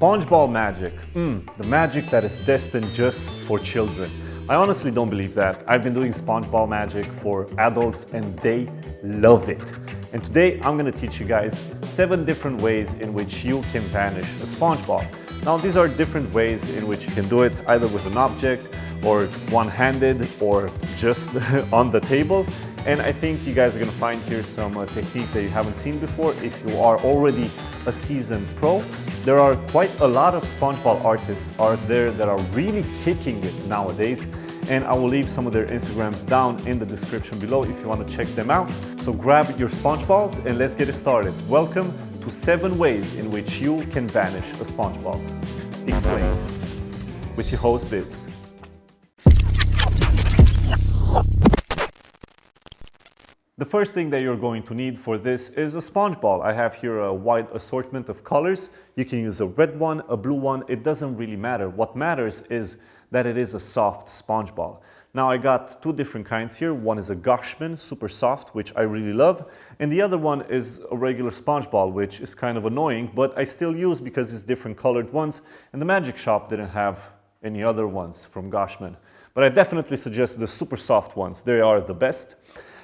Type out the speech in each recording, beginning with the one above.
Spongeball magic. The magic that is destined just for children. I honestly don't believe that. I've been doing Spongeball magic for adults and they love it. And today I'm going to teach you guys 7 different ways in which you can vanish a Spongeball. Now these are different ways in which you can do it, either with an object or one-handed or just on the table. And I think you guys are going to find here some techniques that you haven't seen before. If you are already a seasoned pro, there are quite a lot of Spongeball artists out there that are really kicking it nowadays. And I will leave some of their Instagrams down in the description below if you want to check them out. So grab your Spongeballs and let's get it started. Welcome to 7 ways in which you can vanish a Spongeball. Explained with your host Biz. The first thing that you're going to need for this is a Spongeball. I have here a wide assortment of colors. You can use a red one, a blue one, it doesn't really matter. What matters is that it is a soft Spongeball. Now I got 2 different kinds here. One is a Gushman, super soft, which I really love. And the other one is a regular Spongeball, which is kind of annoying, but I still use because it's different colored ones. And the Magic Shop didn't have any other ones from Gushman. But I definitely suggest the super soft ones. They are the best.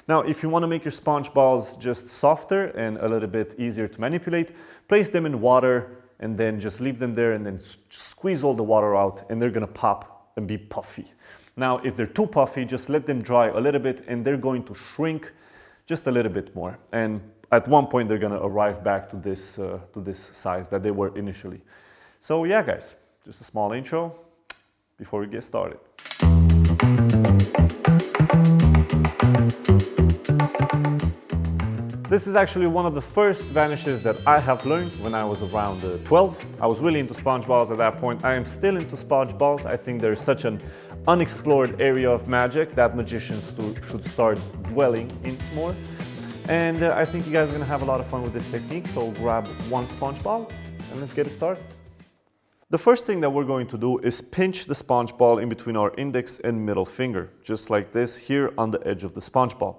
Now, if you want to make your Spongeballs just softer and a little bit easier to manipulate, place them in water and then just leave them there and then squeeze all the water out and they're going to pop and be puffy. Now, if they're too puffy, just let them dry a little bit and they're going to shrink just a little bit more. And at one point, they're going to arrive back to this size that they were initially. So yeah, guys, just a small intro before we get started. This is actually one of the first vanishes that I have learned when I was around 12. I was really into Spongeballs at that point. I am still into Spongeballs. I think there's such an unexplored area of magic that magicians should start dwelling in more. And I think you guys are going to have a lot of fun with this technique. So grab one Spongeball and let's get it started. The first thing that we're going to do is pinch the Spongeball in between our index and middle finger, just like this here on the edge of the Spongeball.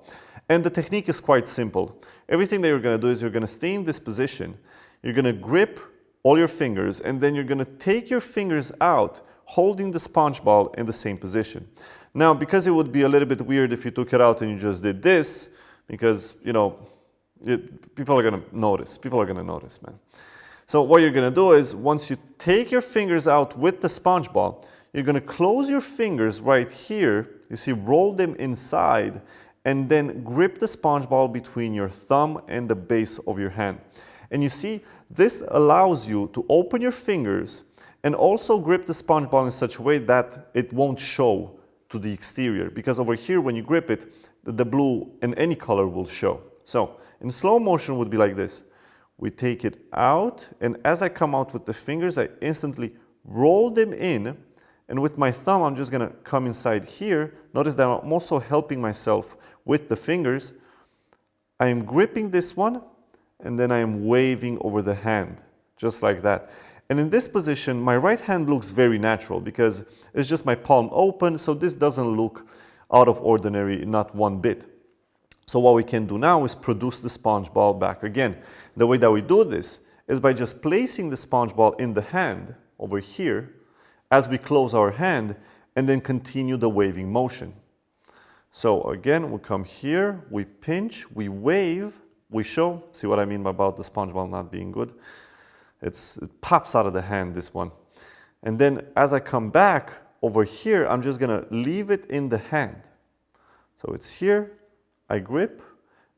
And the technique is quite simple. Everything that you're going to do is you're going to stay in this position. You're going to grip all your fingers and then you're going to take your fingers out, holding the Spongeball in the same position. Now, because it would be a little bit weird if you took it out and you just did this, because, you know, people are going to notice. People are going to notice, man. So what you're going to do is once you take your fingers out with the Spongeball, you're going to close your fingers right here. You see, roll them inside and then grip the Spongeball between your thumb and the base of your hand. And you see, this allows you to open your fingers and also grip the Spongeball in such a way that it won't show to the exterior. Because over here, when you grip it, the blue and any color will show. So in slow motion would be like this. We take it out, and as I come out with the fingers, I instantly roll them in. And with my thumb, I'm just going to come inside here. Notice that I'm also helping myself with the fingers. I am gripping this one, and then I am waving over the hand, just like that. And in this position, my right hand looks very natural because it's just my palm open, so this doesn't look out of ordinary, not one bit. So what we can do now is produce the Spongeball back again. The way that we do this is by just placing the Spongeball in the hand over here as we close our hand and then continue the waving motion. So again, we come here, we pinch, we wave, we show. See what I mean about the Spongeball not being good? It pops out of the hand, this one. And then as I come back over here, I'm just going to leave it in the hand. So it's here, I grip,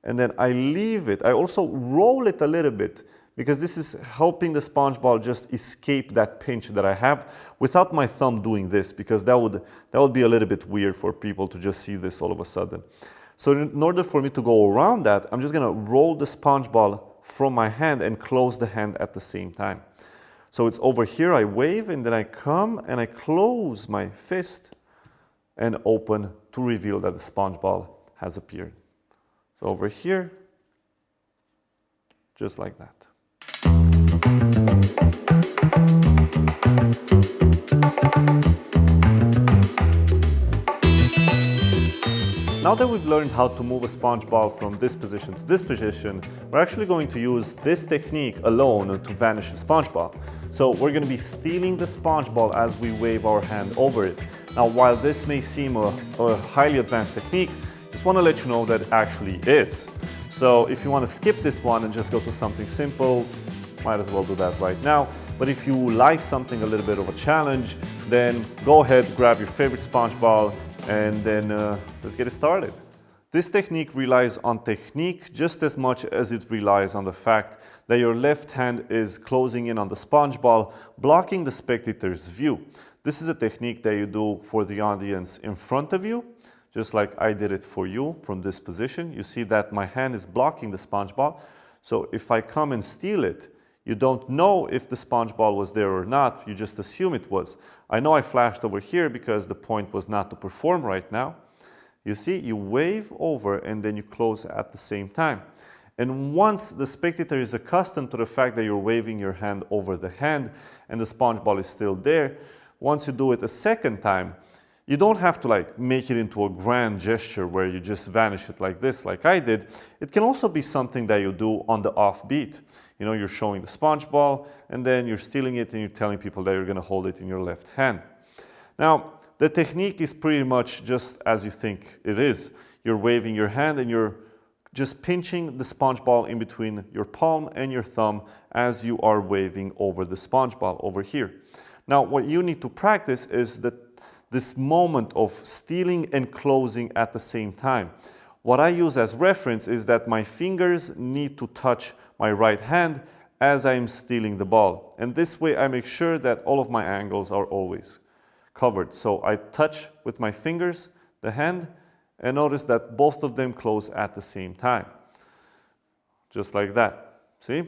and then I leave it. I also roll it a little bit because this is helping the Spongeball just escape that pinch that I have without my thumb doing this, because that would be a little bit weird for people to just see this all of a sudden. So in order for me to go around that, I'm just going to roll the Spongeball from my hand and close the hand at the same time. So it's over here, I wave, and then I come and I close my fist and open to reveal that the Spongeball has appeared. So over here, just like that. Now that we've learned how to move a Spongeball from this position to this position, we're actually going to use this technique alone to vanish a Spongeball. So we're going to be stealing the sponge ball as we wave our hand over it. Now, while this may seem a highly advanced technique, just want to let you know that it actually is. So if you want to skip this one and just go to something simple, might as well do that right now. But if you like something a little bit of a challenge, then go ahead, grab your favorite sponge ball, and then let's get it started. This technique relies on technique just as much as it relies on the fact that your left hand is closing in on the sponge ball, blocking the spectator's view. This is a technique that you do for the audience in front of you, just like I did it for you from this position. You see that my hand is blocking the sponge ball. So if I come and steal it, you don't know if the sponge ball was there or not, you just assume it was. I know I flashed over here because the point was not to perform right now. You see, you wave over and then you close at the same time. And once the spectator is accustomed to the fact that you're waving your hand over the hand and the sponge ball is still there, once you do it a second time, you don't have to like make it into a grand gesture where you just vanish it like this, like I did. It can also be something that you do on the offbeat. You know, you're showing the sponge ball and then you're stealing it and you're telling people that you're going to hold it in your left hand. Now, the technique is pretty much just as you think it is. You're waving your hand and you're just pinching the sponge ball in between your palm and your thumb as you are waving over the sponge ball over here. Now, what you need to practice is that this moment of stealing and closing at the same time. What I use as reference is that my fingers need to touch my right hand as I'm stealing the ball. And this way I make sure that all of my angles are always covered. So I touch with my fingers the hand and notice that both of them close at the same time. Just like that. See?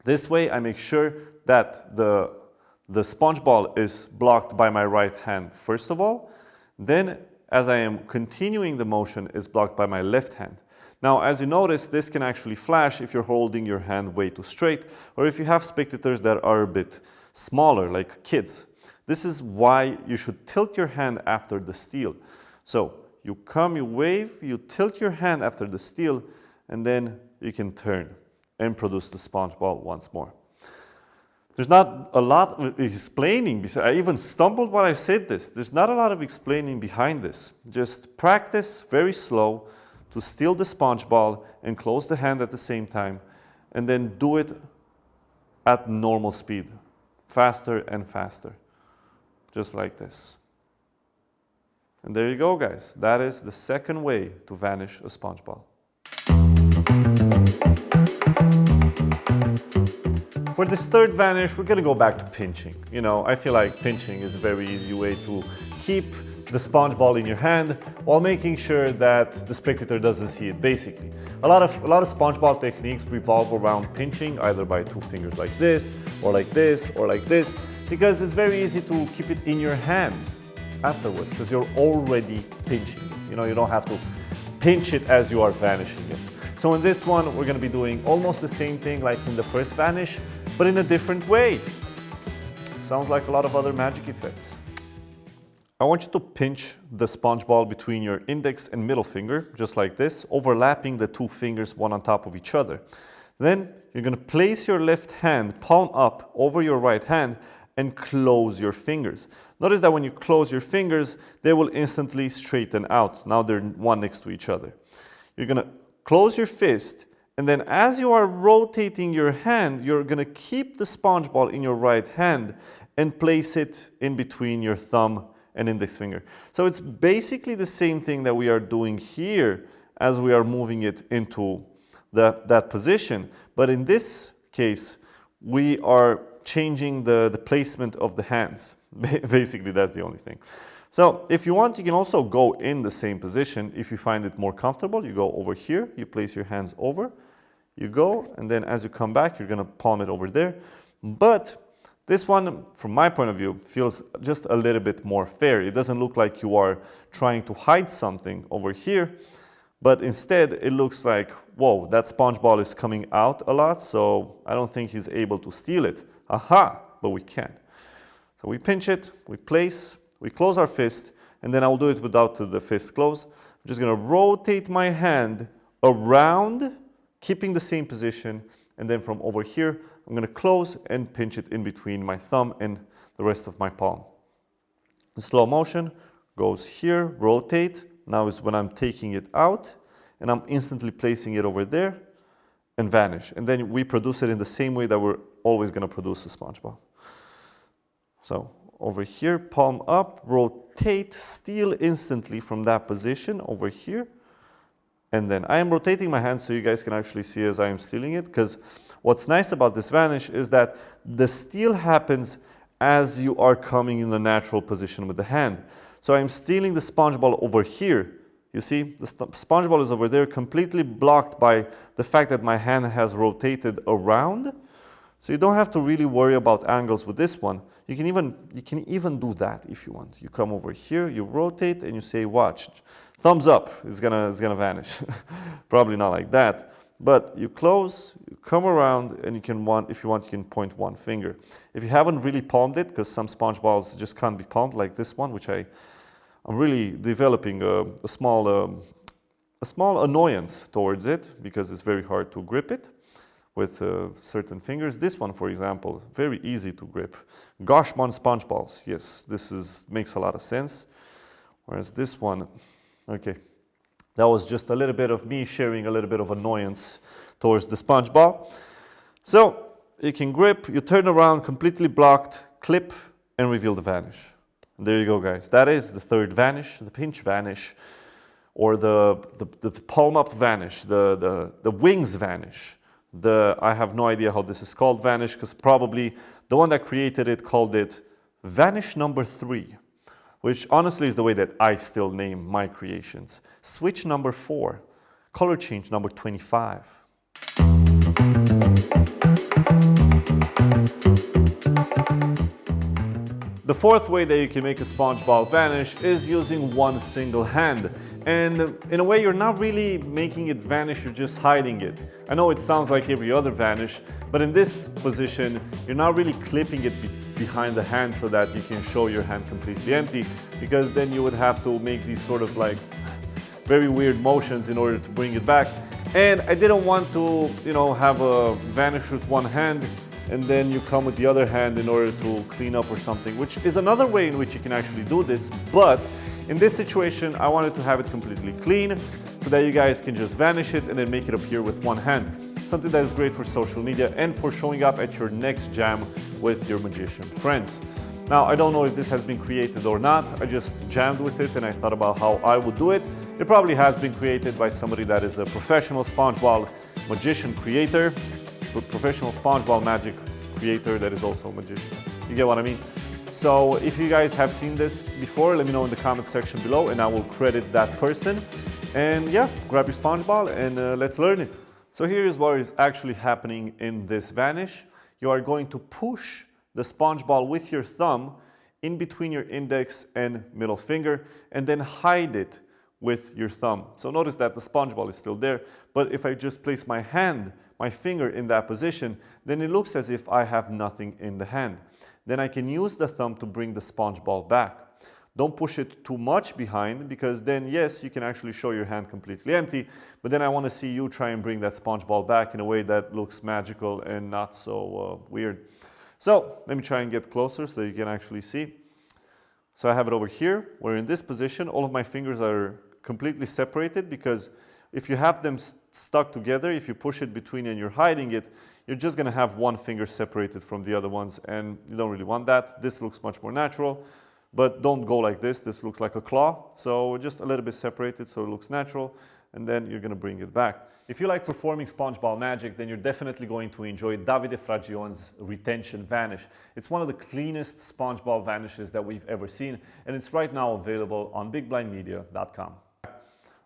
This way I make sure that the sponge ball is blocked by my right hand first of all. Then as I am continuing the motion is blocked by my left hand. Now, as you notice, this can actually flash if you're holding your hand way too straight or if you have spectators that are a bit smaller, like kids. This is why you should tilt your hand after the steal. So you come, you wave, you tilt your hand after the steal, and then you can turn and produce the sponge ball once more. There's not a lot of explaining. I even stumbled when I said this. There's not a lot of explaining behind this. Just practice very slow to steal the sponge ball and close the hand at the same time, and then do it at normal speed, faster and faster. Just like this. And there you go, guys. That is the second way to vanish a sponge ball. For this third vanish, we're going to go back to pinching. You know, I feel like pinching is a very easy way to keep the sponge ball in your hand while making sure that the spectator doesn't see it, basically. A lot of sponge ball techniques revolve around pinching, either by two fingers like this, or like this, or like this, because it's very easy to keep it in your hand afterwards, because you're already pinching it. You know, you don't have to pinch it as you are vanishing it. So in this one, we're going to be doing almost the same thing like in the first vanish, but in a different way. Sounds like a lot of other magic effects. I want you to pinch the sponge ball between your index and middle finger, just like this, overlapping the two fingers one on top of each other. Then you're going to place your left hand palm up over your right hand and close your fingers. Notice that when you close your fingers, they will instantly straighten out. Now they're one next to each other. You're going to close your fist, and then as you are rotating your hand, you're going to keep the sponge ball in your right hand and place it in between your thumb and index finger. So it's basically the same thing that we are doing here as we are moving it into that position. But in this case, we are changing the placement of the hands. Basically, that's the only thing. So if you want, you can also go in the same position. If you find it more comfortable, you go over here, you place your hands over, you go, and then as you come back, you're going to palm it over there. But this one, from my point of view, feels just a little bit more fair. It doesn't look like you are trying to hide something over here, but instead it looks like, whoa, that sponge ball is coming out a lot, so I don't think he's able to steal it. Aha, but we can. So we pinch it, we place, we close our fist, and then I'll do it without the fist closed. I'm just going to rotate my hand around, keeping the same position, And then from over here, I'm going to close and pinch it in between my thumb and the rest of my palm. In slow motion, goes here, rotate. Now is when I'm taking it out, and I'm instantly placing it over there, and vanish. And then we produce it in the same way that we're always going to produce a sponge ball. So over here, palm up, rotate, steal instantly from that position over here. And then I am rotating my hand so you guys can actually see as I am stealing it, because what's nice about this vanish is that the steal happens as you are coming in the natural position with the hand. So I'm stealing the sponge ball over here. You see, the sponge ball is over there, completely blocked by the fact that my hand has rotated around. So you don't have to really worry about angles with this one. You can even do that if you want. You come over here, you rotate, and you say, watch, thumbs up is gonna vanish. Probably not like that. But you close, you come around, and if you want, you can point one finger. If you haven't really palmed it, because some sponge balls just can't be palmed like this one, which I'm really developing a small annoyance towards it, because it's very hard to grip it with certain fingers. This one, for example, very easy to grip. Goshman sponge balls, yes, makes a lot of sense. Whereas this one, okay, that was just a little bit of me sharing a little bit of annoyance towards the sponge ball. So you can grip, you turn around, completely blocked, clip, and reveal the vanish. And there you go, guys. That is the third vanish, the pinch vanish, or the palm up vanish, the wings vanish. I have no idea how this is called vanish, because probably the one that created it called it Vanish number 3, which honestly is the way that I still name my creations. Switch number 4, color change number 25. The fourth way that you can make a sponge ball vanish is using one single hand. And in a way, you're not really making it vanish, you're just hiding it. I know it sounds like every other vanish, but in this position, you're not really clipping it behind the hand so that you can show your hand completely empty, because then you would have to make these sort of like very weird motions in order to bring it back. And I didn't want to, have a vanish with one hand and then you come with the other hand in order to clean up or something, which is another way in which you can actually do this. But in this situation, I wanted to have it completely clean so that you guys can just vanish it and then make it appear with one hand. Something that is great for social media and for showing up at your next jam with your magician friends. Now, I don't know if this has been created or not. I just jammed with it and I thought about how I would do it. It probably has been created by somebody that is a professional Spongeball magician creator, professional Spongeball magic creator that is also a magician. You get what I mean? So if you guys have seen this before, let me know in the comment section below and I will credit that person. And yeah, grab your Spongeball and let's learn it. So here is what is actually happening in this vanish. You are going to push the Spongeball with your thumb in between your index and middle finger and then hide it with your thumb. So notice that the Spongeball is still there, but if I just place my hand, my finger in that position, then it looks as if I have nothing in the hand. Then I can use the thumb to bring the Spongeball back. Don't push it too much behind, because then yes, you can actually show your hand completely empty, but then I want to see you try and bring that Spongeball back in a way that looks magical and not so weird. So let me try and get closer so you can actually see. So I have it over here, where in this position, all of my fingers are completely separated, because if you have them stuck together, if you push it between and you're hiding it, you're just going to have one finger separated from the other ones, and you don't really want that. This looks much more natural, but don't go like this. This looks like a claw, so just a little bit separated so it looks natural, and then you're going to bring it back. If you like performing Spongeball magic, then you're definitely going to enjoy Davide Fragione's Retention Vanish. It's one of the cleanest Spongeball vanishes that we've ever seen, and it's right now available on bigblindmedia.com.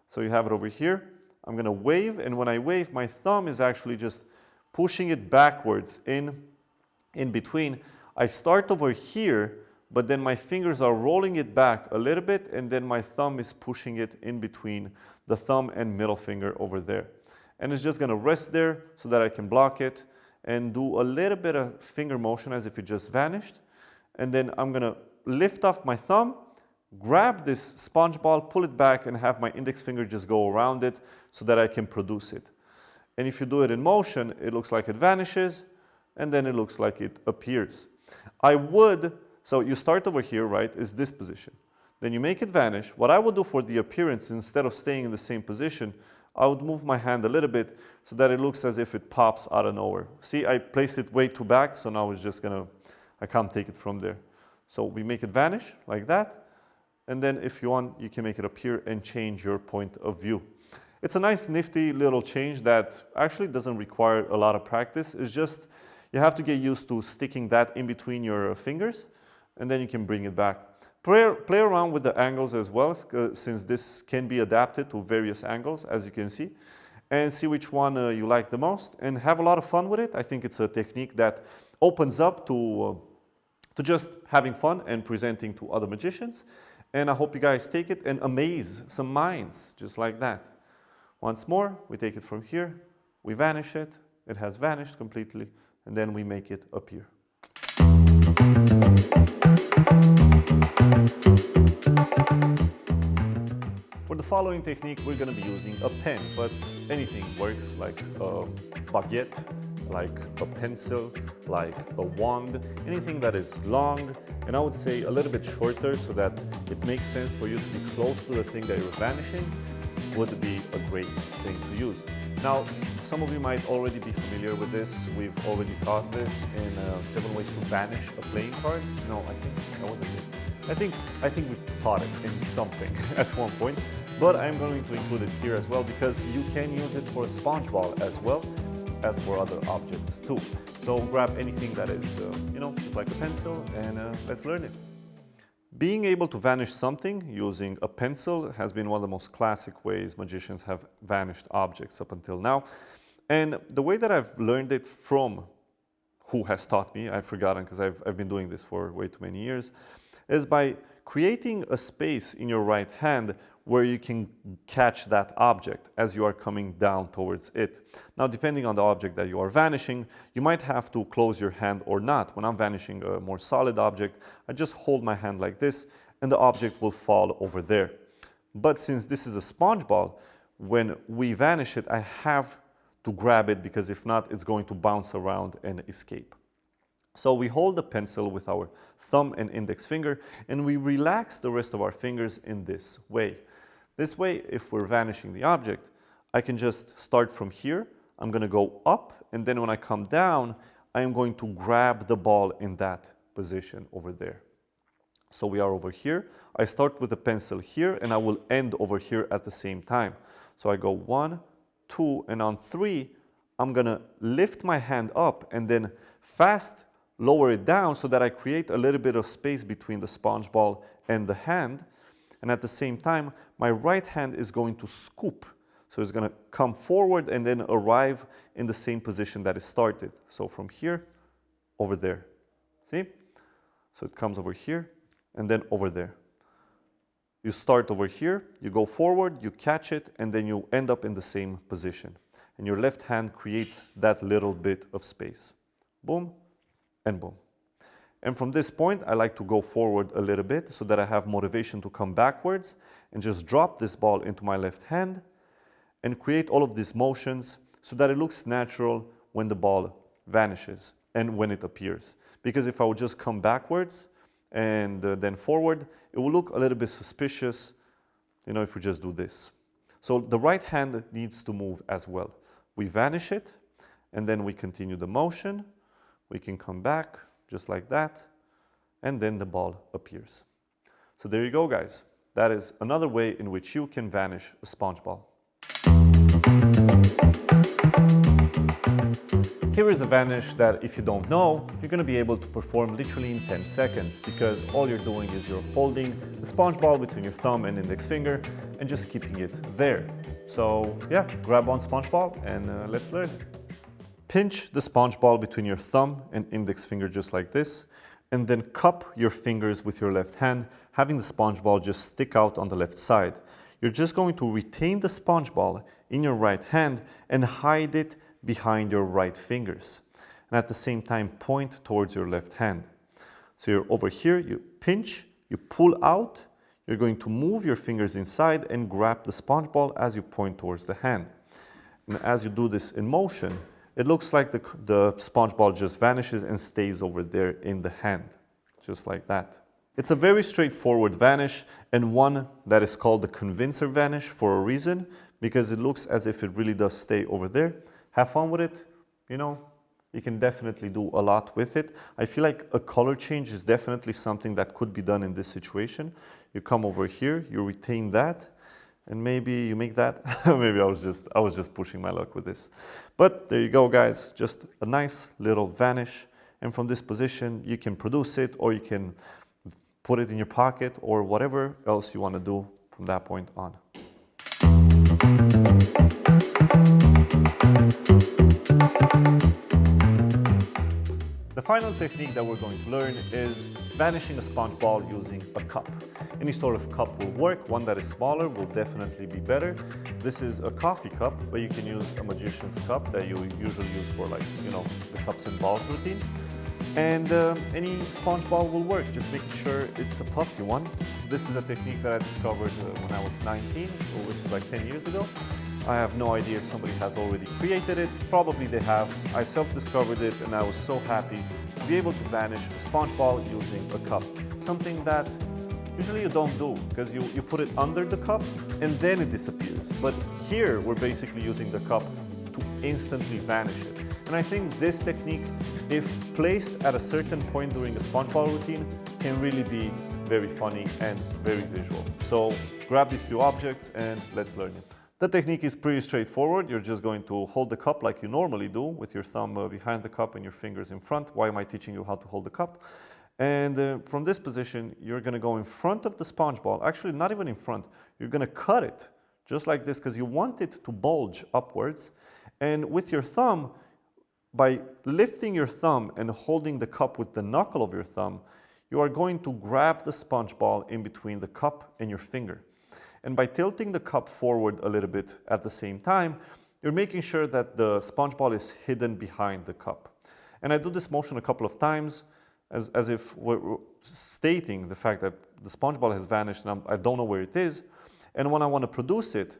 So you have it over here. I'm going to wave, and when I wave, my thumb is actually just pushing it backwards in between. I start over here, but then my fingers are rolling it back a little bit, and then my thumb is pushing it in between the thumb and middle finger over there. And it's just going to rest there so that I can block it and do a little bit of finger motion as if it just vanished. And then I'm going to lift off my thumb, grab this Spongeball, pull it back, and have my index finger just go around it so that I can produce it. And if you do it in motion, it looks like it vanishes, and then it looks like it appears. So you start over here, right, is this position. Then you make it vanish. What I would do for the appearance, instead of staying in the same position, I would move my hand a little bit so that it looks as if it pops out of nowhere. See, I placed it way too back, so now it's just I can't take it from there. So we make it vanish like that, and then if you want, you can make it appear and change your point of view. It's a nice, nifty little change that actually doesn't require a lot of practice. It's just, you have to get used to sticking that in between your fingers, and then you can bring it back. Play around with the angles as well, since this can be adapted to various angles, as you can see, and see which one you like the most, and have a lot of fun with it. I think it's a technique that opens up to just having fun and presenting to other magicians, and I hope you guys take it and amaze some minds, just like that. Once more, we take it from here, we vanish it, it has vanished completely, and then we make it appear. For the following technique, we're going to be using a pen, but anything works, like a baguette, like a pencil, like a wand, anything that is long, and I would say a little bit shorter so that it makes sense for you to be close to the thing that you're vanishing, would be a great thing to use. Now, some of you might already be familiar with this. We've already taught this in 7 ways to vanish a playing card. No, I think that wasn't it. I think we taught it in something at one point, but I'm going to include it here as well because you can use it for a Spongeball as well as for other objects too. So grab anything that is, just like a pencil, and let's learn it. Being able to vanish something using a pencil has been one of the most classic ways magicians have vanished objects up until now. And the way that I've learned it from who has taught me, I've forgotten because I've been doing this for way too many years, is by creating a space in your right hand where you can catch that object as you are coming down towards it. Now, depending on the object that you are vanishing, you might have to close your hand or not. When I'm vanishing a more solid object, I just hold my hand like this and the object will fall over there. But since this is a sponge ball, when we vanish it, I have to grab it because if not, it's going to bounce around and escape. So we hold the pencil with our thumb and index finger and we relax the rest of our fingers in this way. This way, if we're vanishing the object, I can just start from here. I'm going to go up, and then when I come down, I am going to grab the ball in that position over there. So we are over here. I start with the pencil here, and I will end over here at the same time. So I go 1, 2, and on 3, I'm going to lift my hand up and then fast lower it down so that I create a little bit of space between the sponge ball and the hand. And at the same time, my right hand is going to scoop. So it's going to come forward and then arrive in the same position that it started. So from here, over there. See? So it comes over here and then over there. You start over here, you go forward, you catch it, and then you end up in the same position. And your left hand creates that little bit of space. Boom and boom. And from this point, I like to go forward a little bit so that I have motivation to come backwards and just drop this ball into my left hand and create all of these motions so that it looks natural when the ball vanishes and when it appears. Because if I would just come backwards and then forward, it will look a little bit suspicious, if we just do this. So the right hand needs to move as well. We vanish it and then we continue the motion. We can come back just like that, and then the ball appears. So there you go, guys. That is another way in which you can vanish a sponge ball. Here is a vanish that, if you don't know, you're going to be able to perform literally in 10 seconds because all you're doing is you're holding the sponge ball between your thumb and index finger and just keeping it there. So yeah, grab one sponge ball and let's learn. Pinch the sponge ball between your thumb and index finger just like this, and then cup your fingers with your left hand, having the sponge ball just stick out on the left side. You're just going to retain the sponge ball in your right hand and hide it behind your right fingers. And at the same time, point towards your left hand. So you're over here, you pinch, you pull out, you're going to move your fingers inside and grab the sponge ball as you point towards the hand. And as you do this in motion, it looks like the sponge ball just vanishes and stays over there in the hand, just like that. It's a very straightforward vanish, and one that is called the convincer vanish for a reason, because it looks as if it really does stay over there. Have fun with it, you know, you can definitely do a lot with it. I feel like a color change is definitely something that could be done in this situation. You come over here, you retain that, and maybe you make that. Maybe I was just pushing my luck with this. But there you go, guys, just a nice little vanish. And from this position, you can produce it, or you can put it in your pocket, or whatever else you want to do from that point on. The final technique that we're going to learn is vanishing a sponge ball using a cup. Any sort of cup will work. One that is smaller will definitely be better. This is a coffee cup, but you can use a magician's cup that you usually use for, like, you know, the cups and balls routine. And any sponge ball will work, just making sure it's a puffy one. This is a technique that I discovered when I was 19, which is like 10 years ago. I have no idea if somebody has already created it. Probably they have. I self-discovered it, and I was so happy to be able to vanish a sponge ball using a cup. Something that usually you don't do, because you put it under the cup and then it disappears. But here we're basically using the cup to instantly vanish it. And I think this technique, if placed at a certain point during a sponge ball routine, can really be very funny and very visual. So grab these two objects and let's learn it. The technique is pretty straightforward. You're just going to hold the cup like you normally do, with your thumb behind the cup and your fingers in front. Why am I teaching you how to hold the cup? And from this position, you're going to go in front of the sponge ball. Actually, not even in front. You're going to cut it just like this, because you want it to bulge upwards. And with your thumb, by lifting your thumb and holding the cup with the knuckle of your thumb, you are going to grab the sponge ball in between the cup and your finger. And by tilting the cup forward a little bit at the same time, you're making sure that the sponge ball is hidden behind the cup. And I do this motion a couple of times as if we're stating the fact that the sponge ball has vanished and I don't know where it is. And when I want to produce it,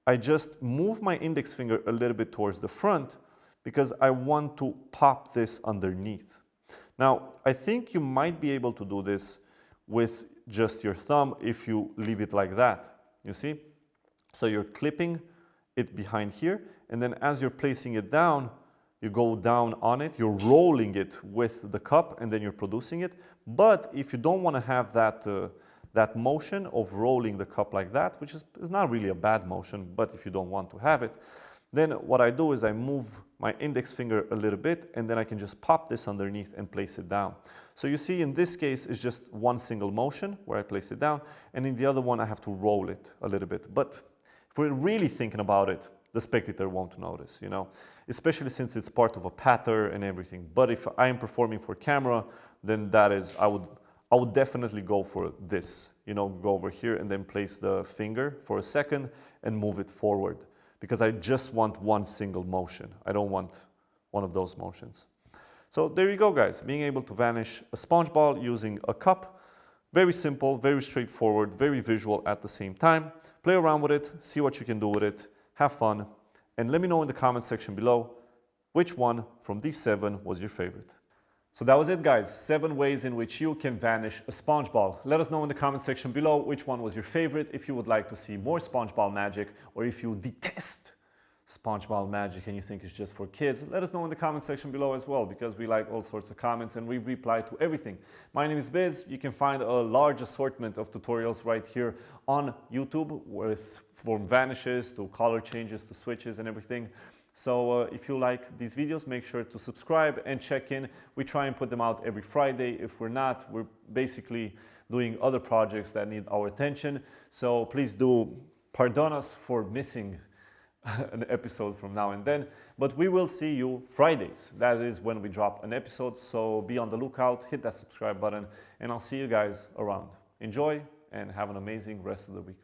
I just move my index finger a little bit towards the front, because I want to pop this underneath. Now, I think you might be able to do this with just your thumb if you leave it like that, you see? So you're clipping it behind here, and then as you're placing it down, you go down on it, you're rolling it with the cup, and then you're producing it. But if you don't want to have that motion of rolling the cup like that, which is not really a bad motion, but if you don't want to have it, then what I do is I move my index finger a little bit, and then I can just pop this underneath and place it down. So you see, in this case, it's just one single motion where I place it down, and in the other one, I have to roll it a little bit. But if we're really thinking about it, the spectator won't notice, you know, especially since it's part of a pattern and everything. But if I am performing for camera, then that is, I would definitely go for this, you know, go over here and then place the finger for a second and move it forward, because I just want one single motion. I don't want one of those motions. So there you go, guys. Being able to vanish a sponge ball using a cup. Very simple, very straightforward, very visual at the same time. Play around with it, see what you can do with it, have fun, and let me know in the comment section below which one from these 7 was your favorite. So that was it, guys. 7 ways in which you can vanish a sponge ball. Let us know in the comment section below which one was your favorite, if you would like to see more sponge ball magic, or if you detest sponge ball magic and you think it's just for kids. Let us know in the comment section below as well, because we like all sorts of comments and we reply to everything. My name is Biz. You can find a large assortment of tutorials right here on YouTube, from vanishes to color changes to switches and everything. So if you like these videos, make sure to subscribe and check in. We try and put them out every Friday. If we're not, we're basically doing other projects that need our attention. So please do pardon us for missing an episode from now and then. But we will see you Fridays. That is when we drop an episode. So be on the lookout, hit that subscribe button, and I'll see you guys around. Enjoy and have an amazing rest of the week.